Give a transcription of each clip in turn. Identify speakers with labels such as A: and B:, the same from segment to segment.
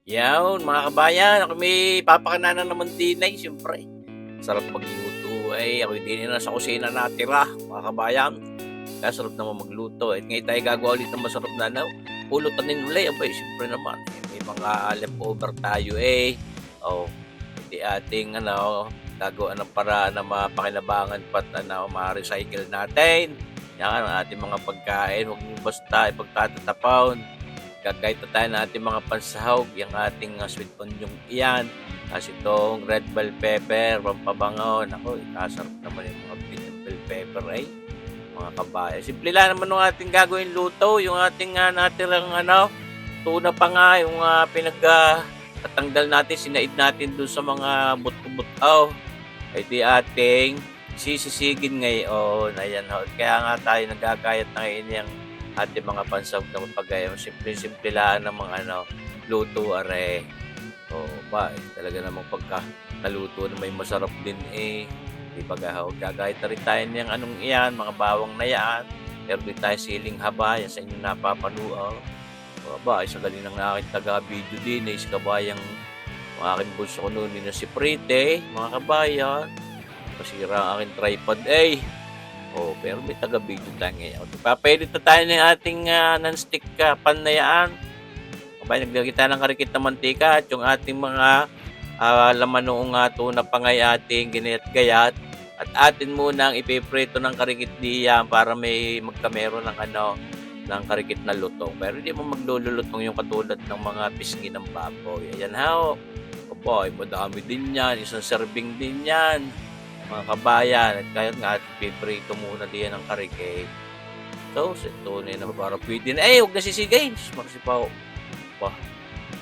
A: Yawn mga kabayan, ako may papakinanan naman din ay siyempre. Sarap magluto ay ako din na sa kusina natira mga kabayan. Kaya sarap naman magluto at ngayon tayo gagawa ulit ng masarap na pulutan ulit. Abay, siyempre naman may mga leftover tayo Oh, hindi ating gagawa ng paraan na mapakinabangan pat ma-recycle natin. Yan ang ating mga pagkain, huwag basta ipagtatatapon. Gagayta tayo ng ating mga pansahog, yung ating sweet onion iyan. Tapos itong red bell pepper, pampabango. Naku, ikasarap naman yung mga green bell pepper mga kabayan. Simple lang naman yung ating gagawin luto. Yung ating natirang tuna pa nga, yung tatanggal natin, sinaid natin dun sa mga buto-buto. Ay di ating sisisigin ngayon. Ayan ho. Kaya nga tayo nagagayat na ngayon yung ating mga pansahog na mapagayam. Simple-simple lang ng mga luto are. Talaga namang pagka naluto na may masarap din di ba gagayat na rin tayo niyang anong iyan, mga bawang na yan. Pero di tayo siling haba, yan sa inyo napapanuaw. Sa galing ng aking taga-video din, si kabayang aking bunso ko noon na si Prite, mga kabayan. Masira ang aking tripod pero may taga-video tayo ngayon. Papaedit na tayo ng ating non-stick pan na yan. Naglagay tayo ng karikit na mantika at yung ating mga laman noong tuna pangay ating ginayat-gayat. At atin muna ang ipiprito ng karikit diyan para may magkamero ng karikit na lutong. Pero hindi mo maglululutong yung katulad ng mga pisngi ng baboy. Ayan madami din yan. Isang serving din yan. Mga kabayan, at kaya nga piprito muna diyan ng karikit. So, tunay na para pwede na. Huwag na sisigayin. Marasipaw.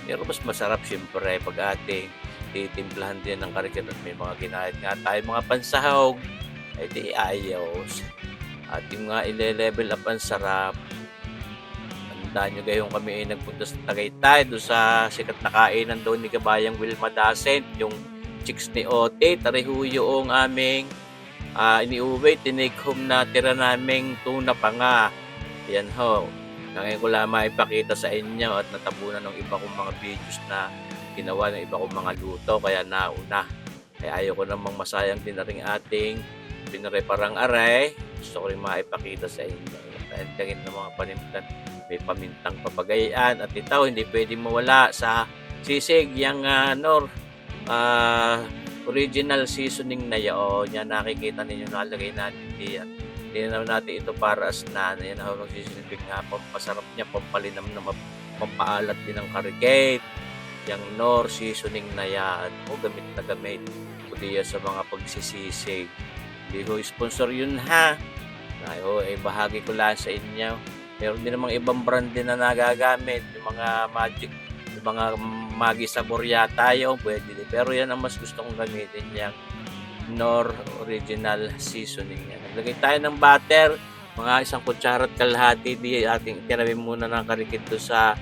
A: Pero mas masarap siyempre pag ating titimplahan din ng karikit at may mga ginahit nga tayo mga pansahog. Di ayos. Ating nga ile-level up ang sarap. Tandaan nyo gayong kami nagpunta sa Tagaytay doon sa sikat na kainan doon ni Kabayang Wilma Dasent, yung chicks ni Ote, tarihuyo ang aming iniuwi, tinake home na tira naming tuna pa nga. Yan ho. Ngayon ko lang maipakita sa inyo at natabunan ng iba kong mga videos na ginawa ng iba kong mga luto, kaya nauna. Kaya ayoko namang masayang din na rin ating pinareparang aray. Gusto ko rin maipakita sa inyo. Dahil kagin ng mga panimtan, may pamintang papagayaan at ito hindi pwedeng mawala sa sisig yung original seasoning na yun. Yan nakikita ninyo nakalagay natin diyan. Hindi naman natin ito para as yan ang magsisilbing nga pampasarap niya, pampalinam na pampaalat din ng karikate. Yung Nor seasoning na yan. Gamit na gamit. Kundi sa mga pagsisisig. Hindi ko sponsor yun ha. Bahagi ko lang sa inyo. Meron din namang ibang brand din na nagagamit. Yung mga magic, yung mga Maggi Sabor yata yung pwede din. Pero yan ang mas gusto kong gamitin yung Nor Original Seasoning. Naglagay tayo ng butter, mga 1 kutsara at kalahati. Di ating tinabi muna ng karikit doon sa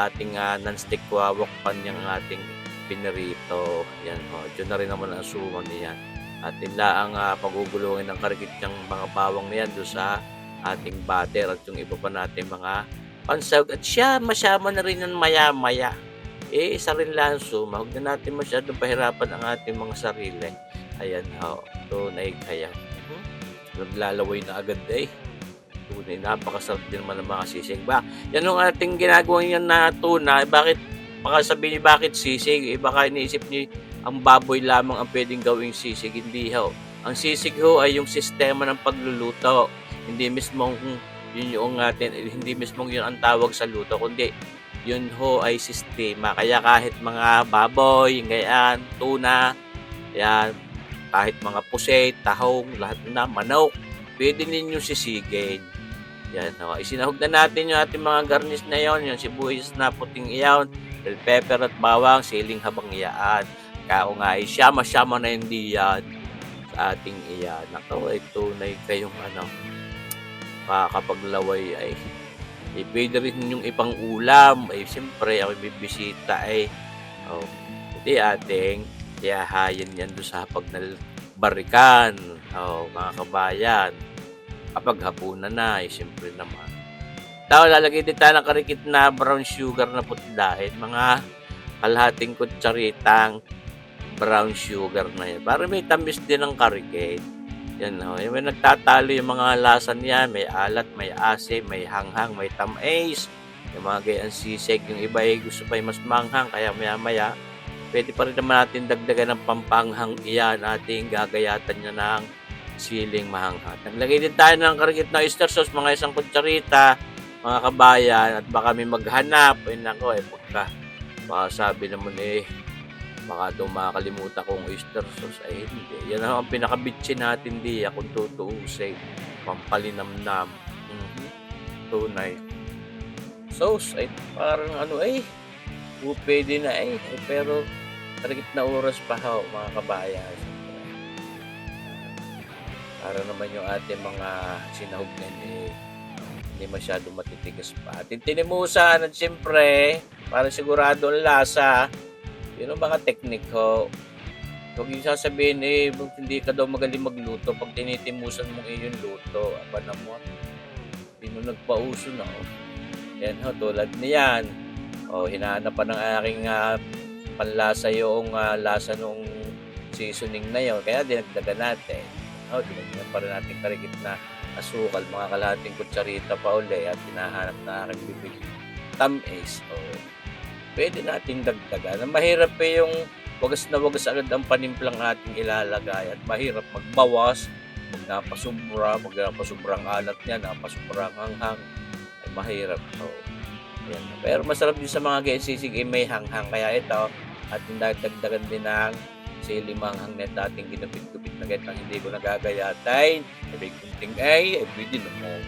A: ating non-stick wok pan yung ating pinirito. Yan Diyan na rin naman ang suman niyan. At ang pagugulungin ng karikit ng mga bawang niyan doon sa ating butter at yung iba pa natin mga pansahog. At masyama na rin ng maya-maya. Isa rin lang suma. Huwag na natin masyadong pahirapan ang ating mga sarili. Ayan tunay kaya. Naglalaway na agad Tunay, napakasarap din naman ng mga sisig. Yan yung ating ginagawa yan na tuna. Bakit, sabihin niyo bakit sisig? Baka iniisip niyo ang baboy lamang ang pwedeng gawing sisig. Hindi Ang sisig ay yung sistema ng pagluluto. Hindi mismo yun ang tawag sa luto, kundi yun ay sistema. Kaya kahit mga baboy, ganyan, tuna, yan, kahit mga puset, tahong, lahat na, manok, pwede ninyo sisigin. Yan, isinahog na natin yung ating mga garnish na yon, yung sibuyas na puting iyaw, bell pepper at bawang, siling habang iyaan. Kaya nga siyama-siyama na hindi yan sa ating iyan. Tunay kayong makakapaglaway pwede rin yung ipang ulam. Siyempre ako bibisita hindi ating tiyahayin yan doon sa pagnalbarikan mga kabayan kapag hapunan na siyempre naman lalagay din tayo ng karikit na brown sugar na putlain, mga kalahating kutsaritang brown sugar na yan. Para may tamis din ng karikate. Yan ho. Yung may nagtatalo yung mga lasa niya. May alat, may asim, may hanghang, may tamis. Yung mga gayang sisig. Yung iba ay gusto pa yung mas manghang. Kaya maya-maya, pwede pa rin naman natin dagdagan ng pampanghang iyan. Ating gagayatan niya ng siling mahanghang. Naglagay din tayo ng karikit na oyster sauce, mga isang kutsarita, mga kabayan. At baka may maghanap. Ay nako, pagka sabi naman baka daw makakalimutan kong oyster sauce. Ay hindi. Yan ang pinakabitsin natin kung tutuusin. Pampalinamnam. Tunay. Sauce ay parang pwede na pero target na oras pa ho, mga kabayan. Para naman yung ating mga sinahog na hindi masyado matitigas pa. Tinimusan at siyempre, para sigurado ang lasa, yun ang mga teknik ho. Huwag yung sasabihin hindi ka daw magaling magluto pag tinitimusan mong yung luto. Aba na mo, hindi mo nagpauso na ho. Yan ho, tulad niyan. Hinahanap pa ng aking panlasa yung lasa nung seasoning na yun. Kaya dinagdagan natin. Dinagdagan pa rin natin karikit na asukal, mga kalahating kutsarita pa uli at hinahanap na aking bibig tamis. Pwede natin dagdagan. Mahirap yung wagas na wagas agad ang panimplang ating ilalagay at mahirap magbawas pag napasubrang alat niya, napasubrang hanghang, ay mahirap. Yan. Pero masarap din sa mga sisig may hanghang, kaya ito ating dagdagan din ng siling manghang net ating ginupit-gupit na ganit nang hindi ko nagagayatain. May kunting pwede naman.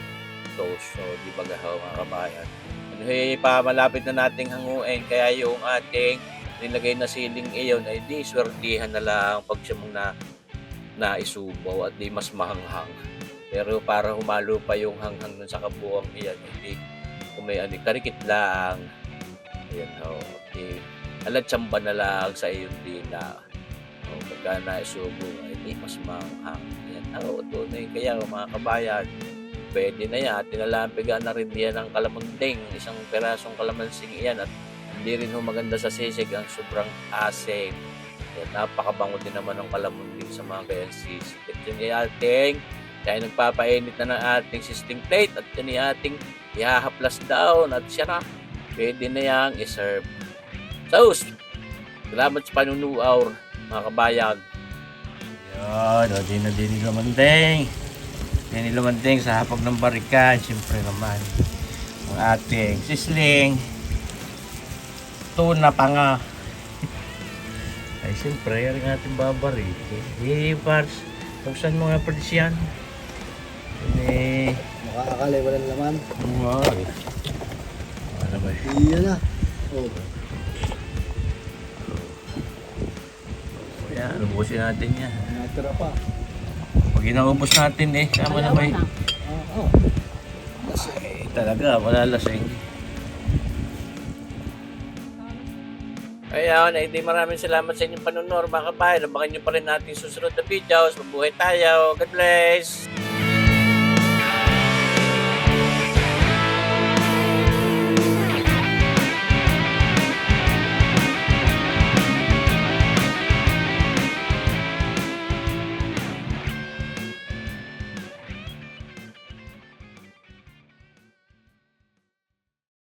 A: So, di ba gahaw, mga kabayan? Malapit na nating hanguin, kaya yung ating nilagay na siling iyon ay di swertihan na lang pag siya mong naisubaw at di mas mahanghang. Pero para humalo pa yung hanghang nun sa kabuang iyan, hindi kung may karikit lang. Ayan ho. Alatsamba na lang sa iyong dila. Pagka naisubo ay di mas mahanghang. Ayan ho. Tunay kaya mga kabayan, pwede na yan. Tinalampigan na rin yan ng kalamunding. Isang perasong kalamansing iyan at hindi rin maganda sa sisig ang sobrang asim. At napakabango din naman ng kalamunding sa mga gayang sisig. At yun ating kaya nagpapainit na ng ating sisting plate at yun ating ihahaplas down at siya na. Pwede na yang iserve. So, salamat sa panunuaw, mga kabayan. Yan, din lumanding. Yan lumanding sa hapag ng barikan. Siyempre naman, ang ating sisling. Tuna pa nga. Ay, siyempre, yan ang ating babarik. Pars, saan mo nga pwede siyan?
B: Makakakalay, walang laman.
A: Ano ba?
B: Iyan na.
A: Yan, ubusin natin yan.
B: Natira pa.
A: Pag inaubos natin sama na ba ay, talaga, malalasing. Kaya maraming salamat sa inyong panunod, mga kabayan. Abangan nyo pa rin natin susunod na videos. Mabuhay tayo. God bless!